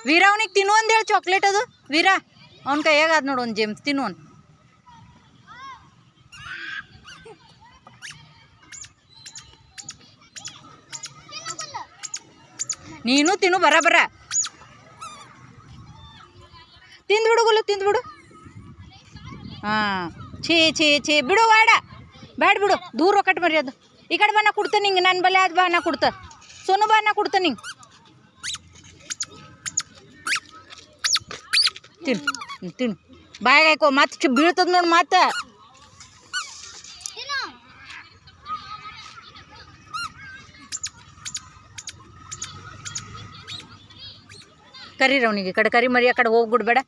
ವೀರ ಅವನಿಗೆ ತಿನ್ನು ಅಂದೇಳಿ ಚಾಕ್ಲೇಟ್ ಅದು ವೀರ ಅವ್ನ ಕೈಯಾಗ ಅದು ನೋಡು ಒಂದು ಜೇಮ್ಸ್ ತಿನ್ನು ಅವ್ನು ನೀನು ತಿನ್ನು ಬರ ತಿಂದ್ಬಿಡು ಗುಲ್ಲು ತಿಂದ್ಬಿಡು ಹಾಂ ಛೀ ಬಿಡು ಬ್ಯಾಡ ಬಿಡು ದೂರ ಒಕ್ಕಟ್ಟು ಮರಿ ಅದು ಈ ಕಡೆ ಬಾ ಕೊಡ್ತೇನೆ ನಿಂಗೆ ನನ್ನ ಬಲೆ ಅದು ಬಾ ನಾ ಕೊಡ್ತ ಸೋನು ಬಾ ನಾ ಕೊಡ್ತೇನೆ ನಿಂಗೆ ತಿನ್ನು ಬಾಯಾಗ ಹಾಕೋ ಮತ್ತೆ ಬೀಳ್ತದ ನೋಡಿ ಮತ್ತೆ ಕರೀರಿ ಅವನಿಗೆ ಕಡೆ ಕರಿ ಮರಿ ಆ ಕಡೆ ಹೋಗ್ಬಿಡ್ಬೇಡ